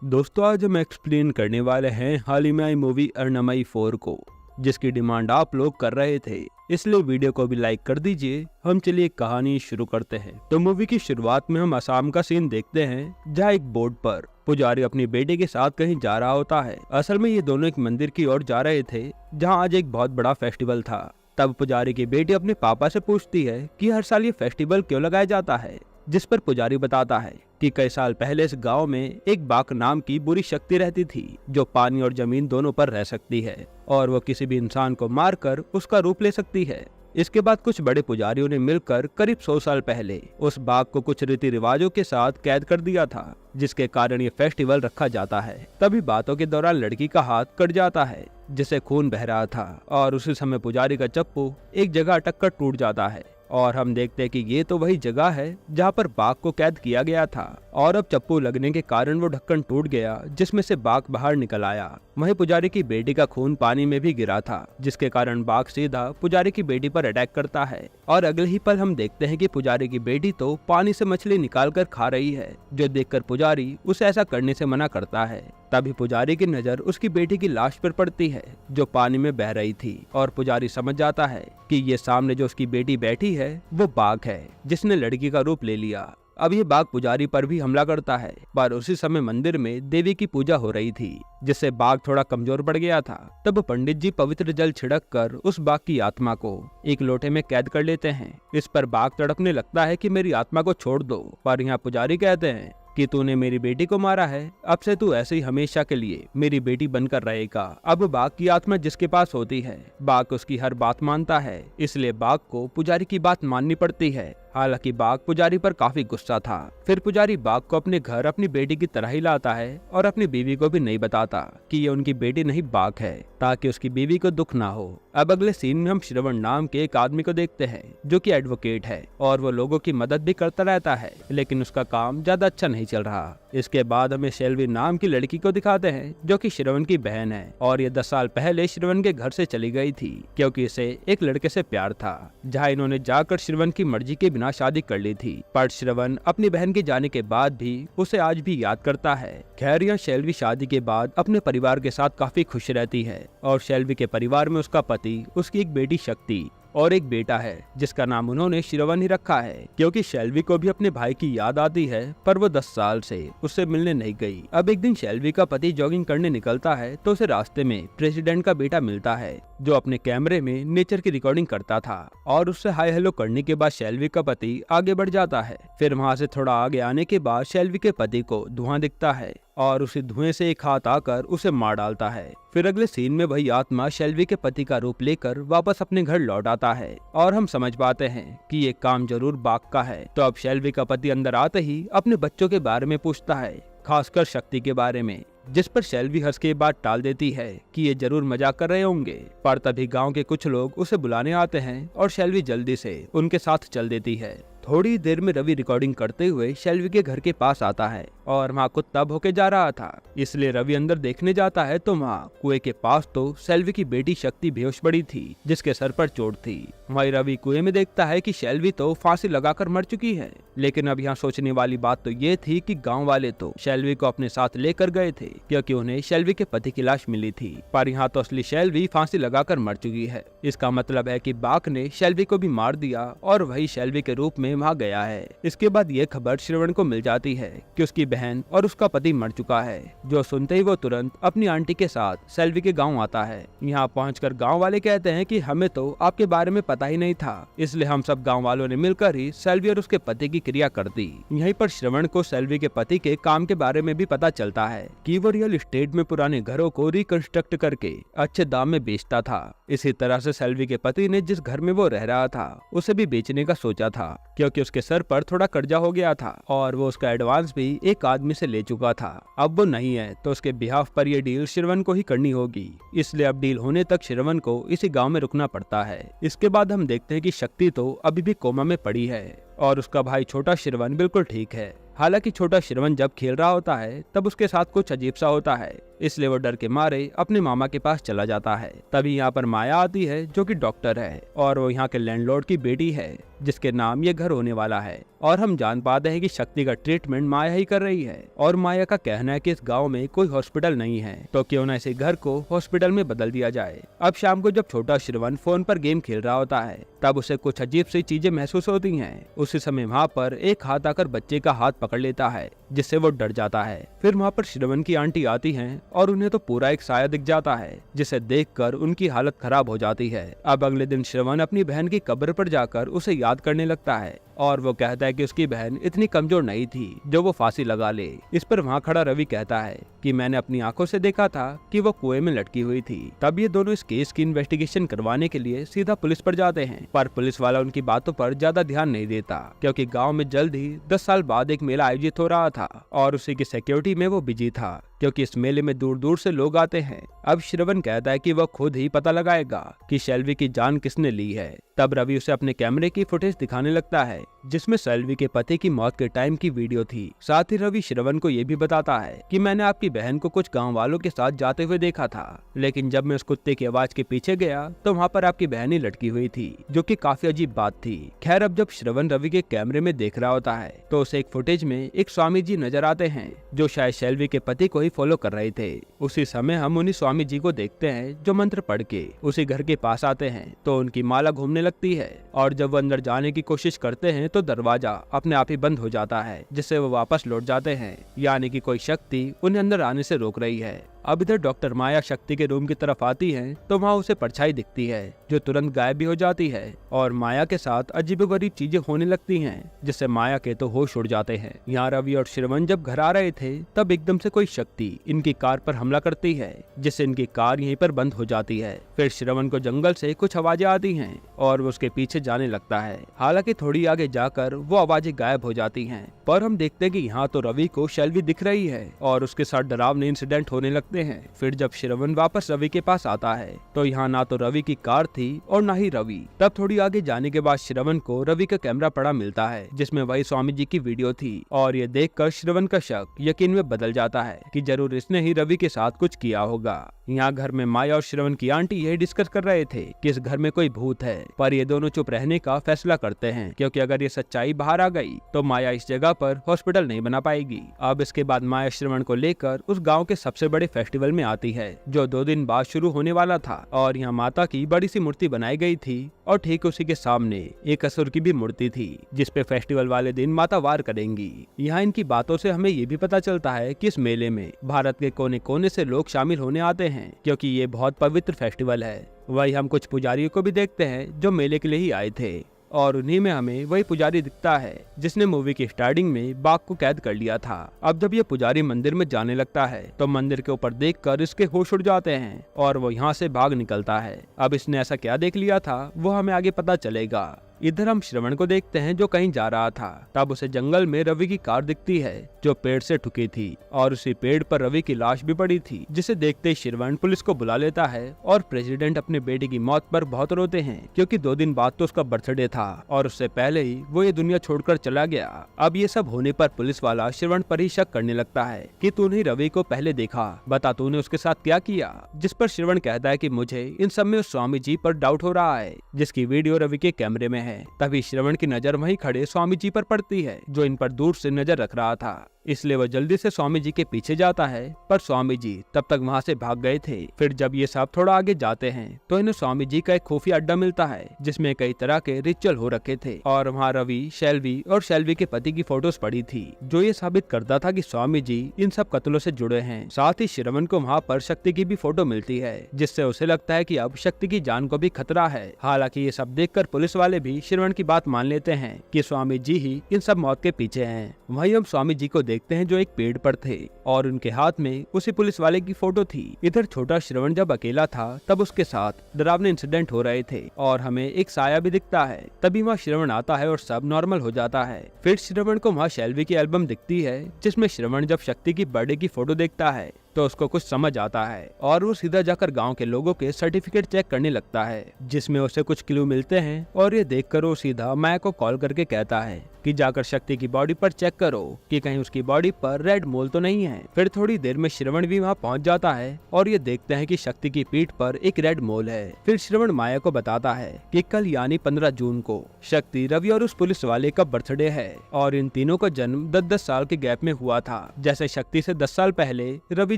दोस्तों आज हम एक्सप्लेन करने वाले हैं हाल ही में आई मूवी अर्नमई 4 को, जिसकी डिमांड आप लोग कर रहे थे, इसलिए वीडियो को भी लाइक कर दीजिए। हम चलिए कहानी शुरू करते हैं। तो मूवी की शुरुआत में हम असम का सीन देखते हैं, जहाँ एक बोट पर पुजारी अपनी बेटे के साथ कहीं जा रहा होता है। असल में ये दोनों एक मंदिर की ओर जा रहे थे, जहाँ आज एक बहुत बड़ा फेस्टिवल था। तब पुजारी की बेटी अपने पापा से पूछती है कि हर साल ये फेस्टिवल क्यों लगाया जाता है, जिस पर पुजारी बताता है कि कई साल पहले इस गांव में एक बाघ नाम की बुरी शक्ति रहती थी, जो पानी और जमीन दोनों पर रह सकती है और वो किसी भी इंसान को मारकर उसका रूप ले सकती है। इसके बाद कुछ बड़े पुजारियों ने मिलकर करीब 100 साल पहले उस बाघ को कुछ रीति रिवाजों के साथ कैद कर दिया था, जिसके कारण ये फेस्टिवल रखा जाता है। तभी बातों के दौरान लड़की का हाथ कट जाता है, जिससे खून बह रहा था, और उसी समय पुजारी का चप्पू एक जगह अटक कर टूट जाता है। और हम देखते हैं कि ये तो वही जगह है जहाँ पर बाघ को कैद किया गया था, और अब चप्पू लगने के कारण वो ढक्कन टूट गया, जिसमें से बाघ बाहर निकल आया। वहीं पुजारी की बेटी का खून पानी में भी गिरा था, जिसके कारण बाघ सीधा पुजारी की बेटी पर अटैक करता है। और अगले ही पल हम देखते हैं कि पुजारी की बेटी तो पानी से मछली निकाल कर खा रही है, जो देखकर पुजारी उसे ऐसा करने से मना करता है। तभी पुजारी की नजर उसकी बेटी की लाश पर पड़ती है, जो पानी में बह रही थी, और पुजारी समझ जाता है कि ये सामने जो उसकी बेटी बैठी है वो बाघ है, जिसने लड़की का रूप ले लिया। अब ये बाघ पुजारी पर भी हमला करता है, पर उसी समय मंदिर में देवी की पूजा हो रही थी, जिससे बाघ थोड़ा कमजोर पड़ गया था। तब पंडित जी पवित्र जल छिड़क कर उस बाघ की आत्मा को एक लोटे में कैद कर लेते हैं। इस पर बाघ तड़पने लगता है कि मेरी आत्मा को छोड़ दो, पर यहाँ पुजारी कहते हैं कि तूने मेरी बेटी को मारा है, अब से तू ऐसे ही हमेशा के लिए मेरी बेटी बनकर रहेगा। अब बाघ की आत्मा जिसके पास होती है, बाघ उसकी हर बात मानता है, इसलिए बाघ को पुजारी की बात माननी पड़ती है। हालांकि बाघ पुजारी पर काफी गुस्सा था। फिर पुजारी बाघ को अपने घर अपनी बेटी की तरह ही लाता है, और अपनी बीवी को भी नहीं बताता कि ये उनकी बेटी नहीं बाघ है, ताकि उसकी बीवी को दुख ना हो। अब अगले सीन में हम श्रवण नाम के एक आदमी को देखते हैं, जो कि एडवोकेट है, और वो लोगों की मदद भी करता रहता है, लेकिन उसका काम ज्यादा अच्छा नहीं चल रहा। इसके बाद हमें शेल्वी नाम की लड़की को दिखाते हैं, जो कि श्रवण की बहन है, और ये 10 साल पहले श्रवण के घर से चली गई थी, क्योंकि इसे एक लड़के से प्यार था, जहाँ इन्होंने जाकर श्रवण की मर्जी के बिना शादी कर ली थी। पर श्रवण अपनी बहन के जाने के बाद भी उसे आज भी याद करता है। खैर यहाँ शेल्वी शादी के बाद अपने परिवार के साथ काफी खुश रहती है, और शेल्वी के परिवार में उसका पति, उसकी एक बेटी शक्ति और एक बेटा है, जिसका नाम उन्होंने श्रवण ही रखा है, क्योंकि शेल्वी को भी अपने भाई की याद आती है, पर वो 10 साल से उससे मिलने नहीं गई। अब एक दिन शेल्वी का पति जॉगिंग करने निकलता है, तो उसे रास्ते में प्रेसिडेंट का बेटा मिलता है, जो अपने कैमरे में नेचर की रिकॉर्डिंग करता था, और उससे हाय हेलो करने के बाद शेल्वी का पति आगे बढ़ जाता है। फिर वहाँ से थोड़ा आगे आने के बाद शेल्वी के पति को धुआं दिखता है, और उसी धुएं से एक हाथ आकर उसे मार डालता है। फिर अगले सीन में वही आत्मा शेल्वी के पति का रूप लेकर वापस अपने घर लौट आता है, और हम समझ पाते हैं कि ये काम जरूर बाघ का है। तो अब शेल्वी का पति अंदर आते ही अपने बच्चों के बारे में पूछता है, खासकर शक्ति के बारे में, जिस पर शेल्वी हंस के बाद टाल देती है कि ये जरूर मजाक कर रहे होंगे। पर तभी गांव के कुछ लोग उसे बुलाने आते हैं, और शेल्वी जल्दी से उनके साथ चल देती है। थोड़ी देर में रवि रिकॉर्डिंग करते हुए शेल्वी के घर के पास आता है, और वहाँ कुत्ता भौंके जा रहा था, इसलिए रवि अंदर देखने जाता है, तो वहाँ कुएं के पास तो शेल्वी की बेटी शक्ति बेहोश पड़ी थी, जिसके सर पर चोट थी। वहीं रवि कुएं में देखता है कि शेल्वी तो फांसी लगाकर मर चुकी है। लेकिन अब यहाँ सोचने वाली बात तो ये थी कि गाँव वाले तो शेल्वी को अपने साथ लेकर गए थे, क्योंकि उन्हें शेल्वी के पति की लाश मिली थी, पर यहाँ तो असली शेल्वी फांसी लगाकर मर चुकी है। इसका मतलब है कि बाघ ने शेल्वी को भी मार दिया, और वही शेल्वी के रूप में वहाँ गया है। इसके बाद ये खबर श्रवण को मिल जाती है कि उसकी बहन और उसका पति मर चुका है, जो सुनते ही वो तुरंत अपनी आंटी के साथ शेल्वी के गांव आता है। यहाँ पहुंचकर गांव वाले कहते हैं कि हमें तो आपके बारे में पता ही नहीं था, इसलिए हम सब गांव वालों ने मिलकर ही शेल्वी और उसके पति की क्रिया कर दी। यहीं पर श्रवण को शेल्वी के पति के काम के बारे में भी पता चलता है कि वो रियल एस्टेट में पुराने घरों को रिकंस्ट्रक्ट करके अच्छे दाम में बेचता था। इसी तरह से शेल्वी के पति ने जिस घर में वो रह रहा था उसे भी बेचने का सोचा था, क्योंकि उसके सर पर थोड़ा कर्जा हो गया था, और वो उसका एडवांस भी एक आदमी से ले चुका था। अब वो नहीं है, तो उसके बिहाफ पर ये डील श्रवण को ही करनी होगी, इसलिए अब डील होने तक श्रवण को इसी गांव में रुकना पड़ता है। इसके बाद हम देखते हैं कि शक्ति तो अभी भी कोमा में पड़ी है, और उसका भाई छोटा श्रवण बिल्कुल ठीक है। हालांकि छोटा श्रवण जब खेल रहा होता है तब उसके साथ कुछ अजीब सा होता है, इसलिए वो डर के मारे अपने मामा के पास चला जाता है। तभी यहाँ पर माया आती है, जो कि डॉक्टर है, और वो यहाँ के लैंडलॉर्ड की बेटी है। जिसके नाम ये घर होने वाला है। और हम जान पाते हैं कि शक्ति का ट्रीटमेंट माया ही कर रही है और माया का कहना है कि इस गांव में कोई हॉस्पिटल नहीं है, तो क्यों न इसे घर को हॉस्पिटल में बदल दिया जाए। अब शाम को जब छोटा श्रवण फोन पर गेम खेल रहा होता है तब उसे कुछ अजीब सी चीजें महसूस होती हैं। उसी समय वहाँ पर एक हाथ आकर बच्चे का हाथ पकड़ लेता है, जिससे वो डर जाता है। फिर वहाँ पर श्रवण की आंटी आती हैं और उन्हें तो पूरा एक साया दिख जाता है, जिसे देखकर उनकी हालत खराब हो जाती है। अब अगले दिन श्रवण अपनी बहन की कब्र पर जाकर उसे याद करने लगता है और वो कहता है कि उसकी बहन इतनी कमजोर नहीं थी जो वो फांसी लगा ले। इस पर वहाँ खड़ा रवि कहता है कि मैंने अपनी आंखों से देखा था कि वो कुएं में लटकी हुई थी। तब ये दोनों इस केस की इन्वेस्टिगेशन करवाने के लिए सीधा पुलिस पर जाते हैं, पर पुलिस वाला उनकी बातों पर ज्यादा ध्यान नहीं देता, क्योंकि गांव में जल्द ही 10 साल बाद एक मेला आयोजित हो रहा था और उसी की सिक्योरिटी में वो बिजी था, क्योंकि इस मेले में दूर दूर से लोग आते हैं। अब श्रवण कहता है कि वह खुद ही पता लगाएगा कि शेल्वी की जान किसने ली है। तब रवि उसे अपने कैमरे की फुटेज दिखाने लगता है, जिसमें शेल्वी के पति की मौत के टाइम की वीडियो थी। साथ ही रवि श्रवण को ये भी बताता है कि मैंने आपकी बहन को कुछ गांव वालों के साथ जाते हुए देखा था, लेकिन जब मैं उस कुत्ते की आवाज के पीछे गया तो वहाँ पर आपकी बहन ही लटकी हुई थी, जो कि काफी अजीब बात थी। खैर, अब जब श्रवण रवि के कैमरे में देख रहा होता है तो उसे एक फुटेज में एक स्वामी जी नजर आते हैं, जो शायद शेल्वी के पति को ही फॉलो कर रहे थे। उसी समय हम उन्हीं स्वामी जी को देखते हैं जो मंत्र पढ़ के उसी घर के पास आते हैं, तो उनकी माला घूमने लगती है और जब वो अंदर जाने की कोशिश करते हैं तो दरवाजा अपने आप ही बंद हो जाता है, जिससे वो वापस लौट जाते हैं, यानी कि कोई शक्ति उन्हें अंदर आने से रोक रही है। अब इधर डॉक्टर माया शक्ति के रूम की तरफ आती है तो वहाँ उसे परछाई दिखती है, जो तुरंत गायब भी हो जाती है और माया के साथ अजीबोगरीब चीजें होने लगती हैं, जिससे माया के तो होश उड़ जाते हैं। यहाँ रवि और श्रवण जब घर आ रहे थे तब एकदम से कोई शक्ति इनकी कार पर हमला करती है, जिससे इनकी कार यहीं पर बंद हो जाती है। फिर श्रवण को जंगल से कुछ आवाजें आती हैं और वो उसके पीछे जाने लगता है। हालांकि थोड़ी आगे जाकर वो आवाजें गायब हो जाती हैं, पर हम देखते हैं कि यहाँ तो रवि को शेल्वी दिख रही है और उसके साथ डरावने इंसिडेंट होने लगते हैं। फिर जब श्रवण वापस रवि के पास आता है तो यहाँ ना तो रवि की कार थी और ना ही रवि। तब थोड़ी आगे जाने के बाद श्रवण को रवि का कैमरा पड़ा मिलता है, जिसमें वही स्वामी जी की वीडियो थी और ये देखकर श्रवण का शक यकीन में बदल जाता है कि जरूर इसने ही रवि के साथ कुछ किया होगा। यहाँ घर में माया और श्रवण की आंटी यही डिस्कस कर रहे थे कि इस घर में कोई भूत है, पर ये दोनों चुप रहने का फैसला करते हैं, क्योंकि अगर ये सच्चाई बाहर आ गई तो माया इस जगह पर हॉस्पिटल नहीं बना पाएगी। अब इसके बाद माया श्रवण को लेकर उस गाँव के सबसे बड़े फेस्टिवल में आती है, जो 2 दिन बाद शुरू होने वाला था, और यहाँ माता की बड़ी सी मूर्ति बनाई गई थी और ठीक उसी के सामने एक असुर की भी मूर्ति थी, जिसपे फेस्टिवल वाले दिन माता वार करेंगी। यहाँ इनकी बातों से हमें ये भी पता चलता है कि इस मेले में भारत के कोने कोने से लोग शामिल होने आते हैं, क्योंकि ये बहुत पवित्र फेस्टिवल है। वही हम कुछ पुजारियों को भी देखते हैं जो मेले के लिए ही आए थे, और उन्हीं में हमें वही पुजारी दिखता है जिसने मूवी की स्टार्टिंग में बाघ को कैद कर लिया था। अब जब ये पुजारी मंदिर में जाने लगता है तो मंदिर के ऊपर देखकर इसके होश उड़ जाते हैं और वो यहाँ से भाग निकलता है। अब इसने ऐसा क्या देख लिया था वो हमें आगे पता चलेगा। इधर हम श्रवण को देखते हैं जो कहीं जा रहा था। तब उसे जंगल में रवि की कार दिखती है जो पेड़ से ठुकी थी और उसी पेड़ पर रवि की लाश भी पड़ी थी, जिसे देखते ही श्रवण पुलिस को बुला लेता है और प्रेसिडेंट अपने बेटे की मौत पर बहुत रोते हैं, क्योंकि 2 दिन बाद तो उसका बर्थडे था और उससे पहले ही वो ये दुनिया छोड़कर चला गया। अब ये सब होने पर पुलिस वाला श्रवण पर ही शक करने लगता है कि तूने रवि को पहले देखा, बता तूने उसके साथ क्या किया। जिस पर श्रवण कहता है कि मुझे इन सब में उस स्वामी जी पर डाउट हो रहा है, जिसकी वीडियो रवि के कैमरे में है। तभी श्रवण की नजर वहीं खड़े स्वामी जी पर पड़ती है, जो इन पर दूर से नजर रख रहा था, इसलिए वह जल्दी से स्वामी जी के पीछे जाता है, पर स्वामी जी तब तक वहाँ से भाग गए थे। फिर जब ये सब थोड़ा आगे जाते हैं तो इन्हें स्वामी जी का एक खुफिया अड्डा मिलता है, जिसमें कई तरह के रिचुअल हो रखे थे और वहाँ रवि, शेल्वी और शेल्वी के पति की फोटोज पड़ी थी, जो ये साबित करता था कि स्वामी जी इन सब कत्लों से जुड़े हैं। साथ ही श्रवण को वहाँ पर शक्ति की भी फोटो मिलती है, जिससे उसे लगता है कि अब शक्ति की जान को भी खतरा है। हालांकि ये सब देखकर पुलिस वाले भी श्रवण की बात मान लेते हैं कि स्वामी जी ही इन सब मौत के पीछे हैं। वहीं हम स्वामी जी को देखते हैं जो एक पेड़ पर थे और उनके हाथ में उसी पुलिस वाले की फोटो थी। इधर छोटा श्रवण जब अकेला था तब उसके साथ डरावने इंसिडेंट हो रहे थे और हमें एक साया भी दिखता है। तभी वहाँ श्रवण आता है और सब नॉर्मल हो जाता है। फिर श्रवण को वहाँ शेल्वी की एल्बम दिखती है, जिसमें श्रवण जब शक्ति की बर्थडे की फोटो देखता है तो उसको कुछ समझ आता है और वो सीधा जाकर गांव के लोगों के सर्टिफिकेट चेक करने लगता है, जिसमें उसे कुछ क्लू मिलते हैं। और ये देखकर वो सीधा माया को कॉल करके कहता है कि जाकर शक्ति की बॉडी पर चेक करो कि कहीं उसकी बॉडी पर रेड मोल तो नहीं है। फिर थोड़ी देर में श्रवण भी वहाँ पहुँच जाता है और ये देखते हैं कि शक्ति की पीठ पर एक रेड मोल है। फिर श्रवण माया को बताता है कि कल यानी 15 जून को शक्ति, रवि और उस पुलिस वाले का बर्थडे है और इन तीनों का जन्म 10-10 साल के गैप में हुआ था। जैसे शक्ति से 10 साल पहले रवि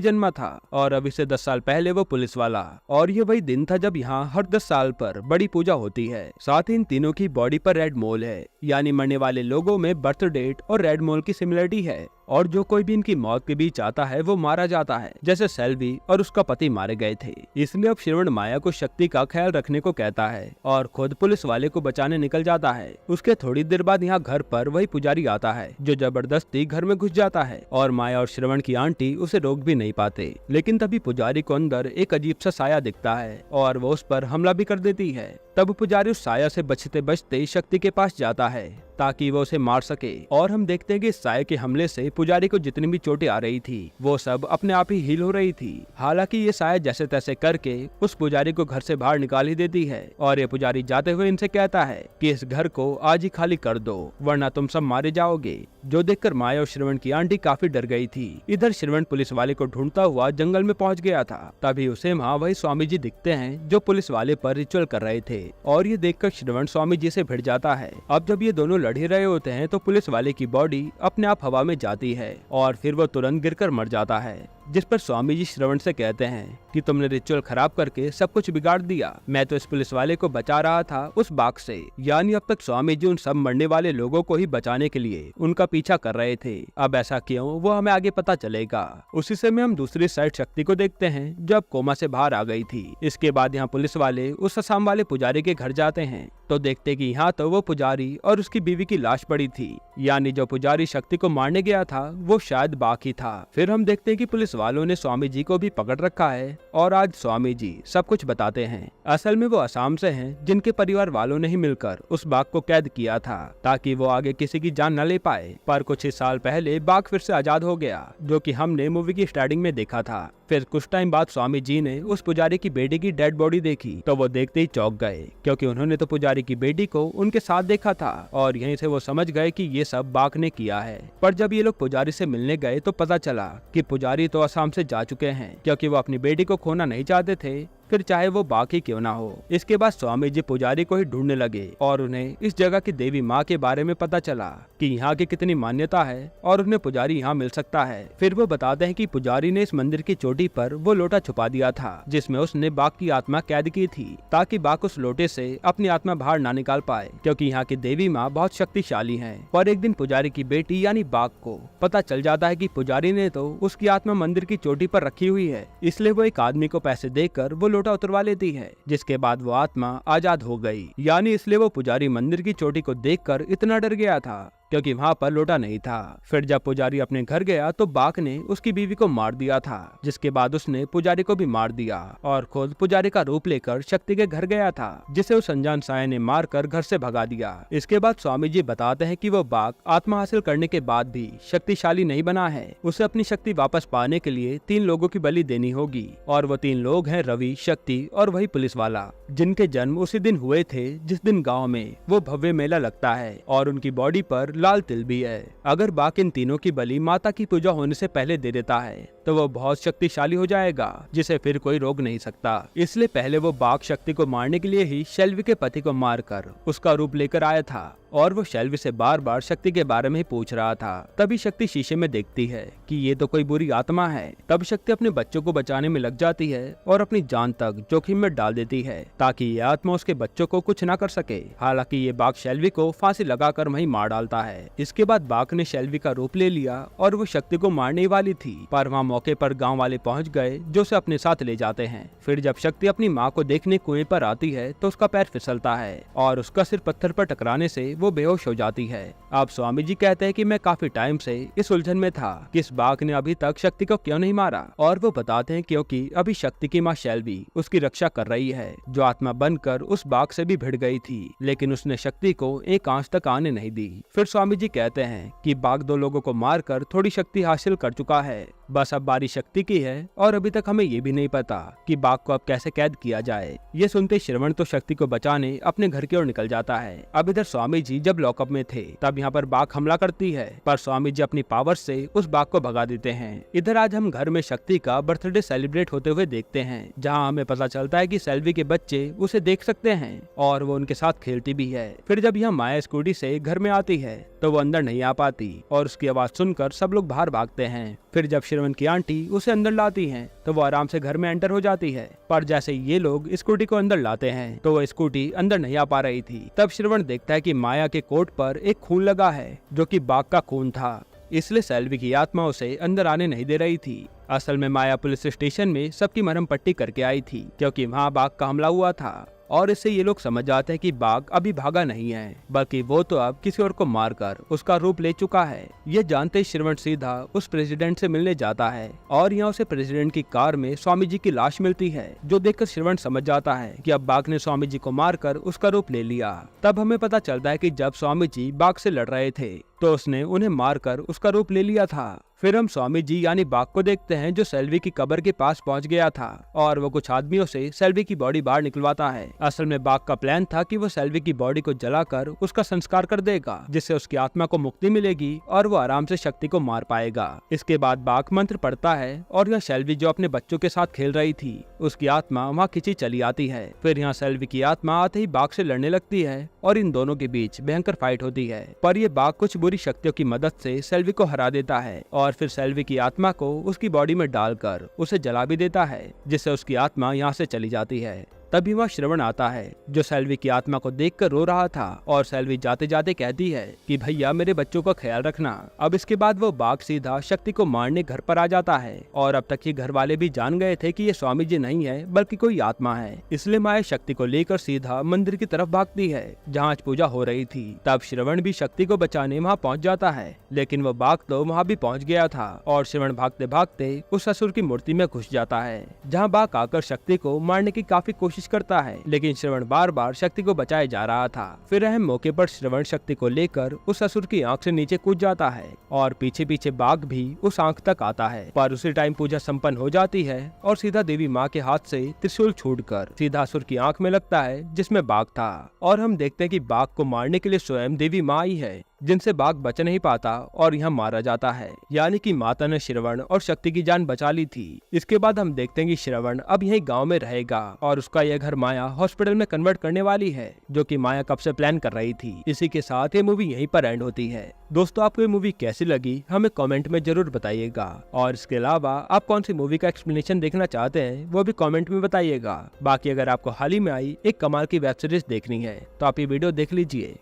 जन्मा था और रवि से 10 साल पहले वो पुलिस वाला। और ये वही दिन था जब यहाँ हर 10 साल पर बड़ी पूजा होती है। साथ ही इन तीनों की बॉडी पर रेड मोल है, यानी मरने वाले लोगों में बर्थ डेट और रेड मोल की सिमिलरिटी है। और जो कोई भी इनकी मौत के बीच आता है वो मारा जाता है, जैसे सेल्वी और उसका पति मारे गए थे। इसलिए अब श्रवण माया को शक्ति का ख्याल रखने को कहता है और खुद पुलिस वाले को बचाने निकल जाता है। उसके थोड़ी देर बाद यहाँ घर पर वही पुजारी आता है जो जबरदस्ती घर में घुस जाता है और माया और श्रवण की आंटी उसे रोक भी नहीं पाते। लेकिन तभी पुजारी को अंदर एक अजीब सा साया दिखता है और वो उस पर हमला भी कर देती है। तब पुजारी उस साया से बचते बचते शक्ति के पास जाता है ताकि वो उसे मार सके। और हम देखते हैं कि इस साये के हमले से पुजारी को जितनी भी चोटें आ रही थी वो सब अपने आप ही हील हो रही थी। हालांकि ये साया जैसे तैसे करके उस पुजारी को घर से बाहर निकाल ही देती है और ये पुजारी जाते हुए इनसे कहता है कि इस घर को आज ही खाली कर दो वरना तुम सब मारे जाओगे। जो देखकर माया और श्रवण की आंटी काफी डर गई थी। इधर श्रवण पुलिस वाले को ढूंढता हुआ जंगल में पहुंच गया था। तभी उसे वहाँ वही स्वामी जी दिखते हैं जो पुलिस वाले पर रिचुअल कर रहे थे और ये देखकर श्रवण स्वामी जी से भिड़ जाता है। अब जब ये दोनों लड़ ही रहे होते हैं तो पुलिस वाले की बॉडी अपने आप हवा में जाती है और फिर वो तुरंत गिरकर मर जाता है। जिस पर स्वामी जी श्रवण से कहते हैं कि तुमने रिचुअल खराब करके सब कुछ बिगाड़ दिया। मैं तो इस पुलिस वाले को बचा रहा था उस बाघ से। यानी अब तक स्वामी जी उन सब मरने वाले लोगों को ही बचाने के लिए उनका पीछा कर रहे थे। अब ऐसा क्यों वो हमें आगे पता चलेगा। उसी समय हम दूसरी साइड शक्ति को देखते हैं जो अब कोमा से बाहर आ गई थी। इसके बाद यहाँ पुलिस वाले उस असम वाले पुजारी के घर जाते हैं तो देखते कि यहाँ तो वो पुजारी और उसकी बीवी की लाश पड़ी थी। यानी जो पुजारी शक्ति को मारने गया था वो शायद बाघ ही था। फिर हम देखते हैं कि पुलिस वालों ने स्वामी जी को भी पकड़ रखा है और आज स्वामी जी सब कुछ बताते हैं। असल में वो असम से हैं जिनके परिवार वालों ने ही मिलकर उस बाघ को कैद किया था ताकि वो आगे किसी की जान न ले पाए। पर कुछ ही साल पहले बाघ फिर से आजाद हो गया जो कि हमने मूवी की स्टार्टिंग में देखा था। फिर कुछ टाइम बाद स्वामी जी ने उस पुजारी की बेटी की डेड बॉडी देखी तो वो देखते ही चौंक गए क्योंकि उन्होंने तो पुजारी की बेटी को उनके साथ देखा था और यहीं से वो समझ गए कि ये सब बाघ ने किया है। पर जब ये लोग पुजारी से मिलने गए तो पता चला कि पुजारी तो असम से जा चुके हैं क्योंकि वो अपनी बेटी को खोना नहीं चाहते थे, फिर चाहे वो बाघ ही क्यों ना हो। इसके बाद स्वामी जी पुजारी को ही ढूंढने लगे और उन्हें इस जगह की देवी माँ के बारे में पता चला कि यहाँ की कितनी मान्यता है और उन्हें पुजारी यहाँ मिल सकता है। फिर वो बताते हैं कि पुजारी ने इस मंदिर की चोटी पर वो लोटा छुपा दिया था जिसमें उसने बाघ की आत्मा कैद की थी ताकि बाघ उस लोटे से अपनी आत्मा बाहर ना निकाल पाए क्योंकि यहाँ की देवी माँ बहुत शक्तिशाली है। पर एक दिन पुजारी की बेटी यानी बाघ को पता चल जाता है कि पुजारी ने तो उसकी आत्मा मंदिर की चोटी पर रखी हुई है। इसलिए वो एक आदमी को पैसे देकर वो लोटा उतरवा लेती है जिसके बाद वो आत्मा आजाद हो गई। यानी इसलिए वो पुजारी मंदिर की चोटी को देखकर इतना डर गया था क्योंकि वहाँ पर लोटा नहीं था। फिर जब पुजारी अपने घर गया तो बाघ ने उसकी बीवी को मार दिया था जिसके बाद उसने पुजारी को भी मार दिया और खुद पुजारी का रूप लेकर शक्ति के घर गया था जिसे उस अनजान साये ने मार कर घर से भगा दिया। इसके बाद स्वामी जी बताते हैं कि वो बाघ आत्मा हासिल करने के बाद भी शक्तिशाली नहीं बना है। उसे अपनी शक्ति वापस पाने के लिए 3 लोगों की बलि देनी होगी और वो 3 लोग हैं रवि, शक्ति और वही पुलिस वाला जिनके जन्म उसी दिन हुए थे जिस दिन गाँव में वो भव्य मेला लगता है और उनकी बॉडी पर लाल तिल भी है। अगर बाघ इन तीनों की बलि माता की पूजा होने से पहले दे देता है तो वो बहुत शक्तिशाली हो जाएगा जिसे फिर कोई रोक नहीं सकता। इसलिए पहले वो बाघ शक्ति को मारने के लिए ही शेल्वी के पति को मारकर उसका रूप लेकर आया था और वो शेल्वी से बार बार शक्ति के बारे में ही पूछ रहा था। तभी शक्ति शीशे में देखती है कि ये तो कोई बुरी आत्मा है। तब शक्ति अपने बच्चों को बचाने में लग जाती है और अपनी जान तक जोखिम में डाल देती है ताकि ये आत्मा उसके बच्चों को कुछ ना कर सके। हालांकि ये बाघ शेल्वी को फांसी लगाकर वहीं मार डालता है। इसके बाद बाघ ने शेल्वी का रूप ले लिया और वो शक्ति को मारने वाली थी पर वहाँ मौके पर गाँव वाले पहुँच गए जो उसे अपने साथ ले जाते हैं। फिर जब शक्ति अपनी माँ को देखने कुएं पर आती है तो उसका पैर फिसलता है और उसका सिर पत्थर पर टकराने से वो बेहोश हो जाती है। अब स्वामी जी कहते हैं कि मैं काफी टाइम से इस उलझन में था कि इस बाघ ने अभी तक शक्ति को क्यों नहीं मारा और वो बताते हैं क्योंकि अभी शक्ति की माँ शेल्वी उसकी रक्षा कर रही है जो आत्मा बनकर उस बाघ से भी भिड़ गई थी लेकिन उसने शक्ति को एक आंच तक आने नहीं दी। फिर स्वामी जी कहते हैं कि बाघ 2 लोगों को मारकर थोड़ी शक्ति हासिल कर चुका है बस अब बारी शक्ति की है और अभी तक हमें ये भी नहीं पता कि बाघ को अब कैसे कैद किया जाए। ये सुनते श्रवण तो शक्ति को बचाने अपने घर की ओर निकल जाता है। अब इधर स्वामी जी जब लॉकअप में थे तब यहाँ पर बाघ हमला करती है, पर स्वामी जी अपनी पावर से उस बाघ को भगा देते हैं। इधर आज हम घर में शक्ति का बर्थडे सेलिब्रेट होते हुए देखते हैं, जहाँ हमें पता चलता है कि सेल्वी के बच्चे उसे देख सकते हैं और वो उनके साथ खेलती भी है। फिर जब यहाँ माया स्कूटी से घर में आती है तो वो अंदर नहीं आ पाती और उसकी आवाज सुनकर सब लोग बाहर भागते हैं। फिर जब श्रवण की आंटी उसे अंदर लाती हैं तो वो आराम से घर में एंटर हो जाती है, पर जैसे ये लोग स्कूटी को अंदर लाते हैं तो वो स्कूटी अंदर नहीं आ पा रही थी। तब श्रवण देखता है कि माया के कोट पर एक खून लगा है जो कि बाघ का खून था, इसलिए सेल्वी की आत्मा उसे अंदर आने नहीं दे रही थी। असल में माया पुलिस स्टेशन में सबकी मरहम पट्टी करके आई थी, क्योंकि वहाँ बाघ का हमला हुआ था और इससे ये लोग समझ जाते हैं कि बाघ अभी भागा नहीं है, बल्कि वो तो अब किसी और को मारकर उसका रूप ले चुका है। ये जानते ही श्रवण सीधा उस प्रेसिडेंट से मिलने जाता है और यहाँ उसे प्रेसिडेंट की कार में स्वामी जी की लाश मिलती है, जो देखकर श्रवण समझ जाता है कि अब बाघ ने स्वामी जी को मारकर उसका रूप ले लिया। तब हमें पता चलता है कि जब स्वामी जी बाघ से लड़ रहे थे तो उसने उन्हें मारकर उसका रूप ले लिया था। फिर हम स्वामी जी यानी बाघ को देखते हैं जो सेल्वी की कब्र के पास पहुंच गया था और वो कुछ आदमियों से सेल्वी की बॉडी बाहर निकलवाता है। असल में बाघ का प्लान था कि वो सेल्वी की बॉडी को जलाकर उसका संस्कार कर देगा, जिससे उसकी आत्मा को मुक्ति मिलेगी और वो आराम से शक्ति को मार पाएगा। इसके बाद बाघ मंत्र पढ़ता है और यहाँ सेल्वी जो अपने बच्चों के साथ खेल रही थी उसकी आत्मा वहाँ खींची चली आती है। फिर यहाँ सेल्वी की आत्मा आते ही बाघ से लड़ने लगती है और इन दोनों के बीच भयंकर फाइट होती है, पर ये बाघ कुछ बुरी शक्तियों की मदद से सेल्वी को हरा देता है और फिर सेल्वी की आत्मा को उसकी बॉडी में डालकर उसे जला भी देता है, जिससे उसकी आत्मा यहाँ से चली जाती है। तभी वह श्रवण आता है जो सेल्वी की आत्मा को देखकर रो रहा था और सेल्वी जाते जाते कहती है कि भैया मेरे बच्चों का ख्याल रखना। अब इसके बाद वो बाघ सीधा शक्ति को मारने घर पर आ जाता है और अब तक ये घर वाले भी जान गए थे कि ये स्वामी जी नहीं है बल्कि कोई आत्मा है, इसलिए माया शक्ति को लेकर सीधा मंदिर की तरफ भागती है जहाँ आज पूजा हो रही थी। तब श्रवण भी शक्ति को बचाने वहाँ पहुँच जाता है, लेकिन वो बाघ तो वहाँ भी पहुँच गया था और श्रवण भागते भागते उस असुर की मूर्ति में घुस जाता है, जहाँ बाघ आकर शक्ति को मारने की काफी कोशिश करता है, लेकिन श्रवण बार बार शक्ति को बचाए जा रहा था। फिर अहम मौके पर श्रवण शक्ति को लेकर उस असुर की आंख से नीचे कूद जाता है और पीछे पीछे बाघ भी उस आंख तक आता है, पर उसी टाइम पूजा संपन्न हो जाती है और सीधा देवी माँ के हाथ से त्रिशूल छूटकर सीधा असुर की आंख में लगता है जिसमें बाघ था और हम देखते हैं कि बाघ को मारने के लिए स्वयं देवी माँ आई है, जिनसे बाघ बच नहीं पाता और यहाँ मारा जाता है, यानी कि माता ने श्रवण और शक्ति की जान बचा ली थी। इसके बाद हम देखते हैं कि श्रवण अब यही गांव में रहेगा और उसका यह घर माया हॉस्पिटल में कन्वर्ट करने वाली है, जो कि माया कब से प्लान कर रही थी। इसी के साथ ये मूवी यहीं पर एंड होती है। दोस्तों, आपको ये मूवी कैसी लगी हमें कमेंट में जरूर बताइएगा और इसके अलावा आप कौन सी मूवी का एक्सप्लेनेशन देखना चाहते हैं वो भी कमेंट में बताइएगा। बाकी अगर आपको हाल ही में आई एक कमाल की वेब सीरीज देखनी है तो आप ये वीडियो देख लीजिए।